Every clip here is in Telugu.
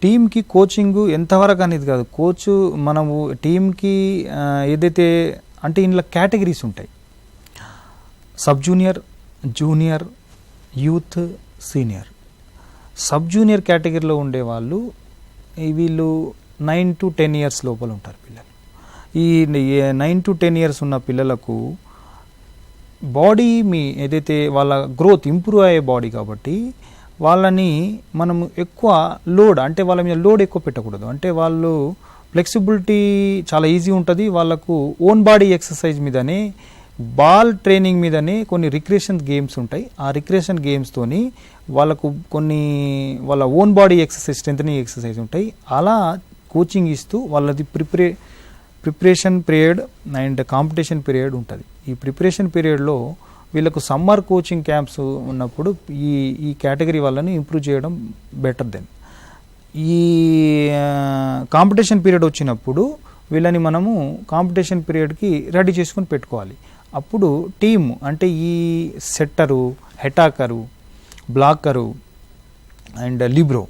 టీంకి కోచింగ్ ఎంతవరకు అనేది కాదు, కోచ్ మనము టీంకి ఏదైతే అంటే ఇందులో కేటగిరీస్ ఉంటాయి, sub junior, junior, youth, senior. Sub junior కేటగిరీలో ఉండేవాళ్ళు వీళ్ళు 9 to 10 years లోపల ఉంటారు పిల్లలు. ఈ 9 to 10 years ఉన్న పిల్లలకు బాడీ ఏదైతే వాళ్ళ గ్రోత్ ఇంప్రూవ్ అయ్యే బాడీ కాబట్టి వాళ్ళని మనం ఎక్కువ లోడ్ అంటే వాళ్ళ మీద లోడ్ ఎక్కువ పెట్టకూడదు. అంటే వాళ్ళు ఫ్లెక్సిబిలిటీ చాలా ఈజీ ఉంటుంది వాళ్ళకు. ఓన్ బాడీ ఎక్సర్సైజ్ మీదనే, బాల్ ట్రైనింగ్ మీదనే కొన్ని రిక్రియేషన్ గేమ్స్ ఉంటాయి. ఆ రిక్రియేషన్ గేమ్స్తోని వాళ్ళకు కొన్ని వాళ్ళ own body exercise, strengthening exercise ఉంటాయి. అలా కోచింగ్ ఇస్తూ వాళ్ళది preparation period and competition period ఉంటుంది. ఈ ప్రిపరేషన్ పీరియడ్లో వీళ్ళకు సమ్మర్ కోచింగ్ క్యాంప్స్ ఉన్నప్పుడు ఈ కేటగిరీ వాళ్ళని ఇంప్రూవ్ చేయడం బెటర్ దెన్. ఈ కాంపిటీషన్ పీరియడ్ వచ్చినప్పుడు వీళ్ళని మనము కాంపిటీషన్ పీరియడ్కి రెడీ చేసుకొని పెట్టుకోవాలి. అప్పుడు టీమ్ అంటే ఈ setter, attacker, blocker and libero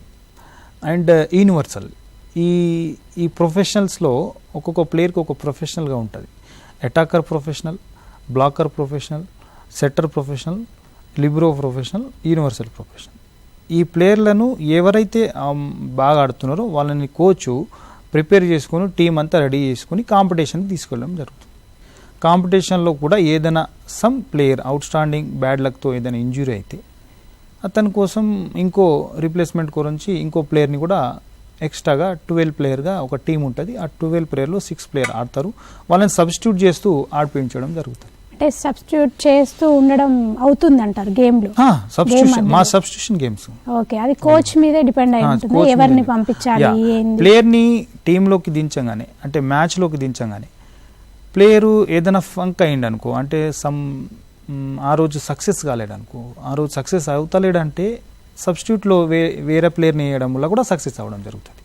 and universal, ఈ ప్రొఫెషనల్స్లో ఒక్కొక్క ప్లేయర్కి ఒక ప్రొఫెషనల్గా ఉంటుంది. Attacker professional, blocker professional, setter professional, libero professional, universal professional. ఈ ప్లేయర్లను ఎవరైతే బాగా ఆడుతున్నారో వాళ్ళని కోచ్ ప్రిపేర్ చేసుకొని టీం అంతా రెడీ చేసుకొని కాంపిటీషన్కి తీసుకెళ్ళడం జరుగుతుంది. కాంపిటీషన్లో కూడా ఏదైనా some player outstanding bad లక్తో ఏదైనా ఇంజురీ అయితే అతని కోసం ఇంకో రీప్లేస్మెంట్ గురించి ఇంకో ప్లేయర్ని కూడా ఎక్స్ట్రాగా 12 ప్లేయర్గా ఒక టీం ఉంటుంది. ఆ 12 ప్లేయర్లో 6 ప్లేయర్ ఆడతారు. వాళ్ళని సబ్స్టిట్యూట్ చేస్తూ ఆడిపించడం జరుగుతుంది. అంటే సబ్స్టిట్యూట్ చేస్తూ ఉండడం అవుతుంది అంటారు గేమ్లో? మా సబ్స్టిట్యూషన్ గేమ్స్. ఓకే, అది కోచ్ మీదే డిపెండ్ అయి ఉంటుంది, ఎవరిని పంపించాలి. ప్లేయర్ని టీంలోకి దించగానే అంటే మ్యాచ్లోకి దించగానే ప్లేయరు ఏదైనా ఫంక్ అయ్యింది అనుకో, అంటే ఆ రోజు సక్సెస్ కాలేడు అనుకో, ఆ రోజు సక్సెస్ అవుతలేడంటే సబ్స్టిట్యూట్లో వేరే ప్లేయర్ని వేయడం వల్ల కూడా సక్సెస్ అవ్వడం జరుగుతుంది.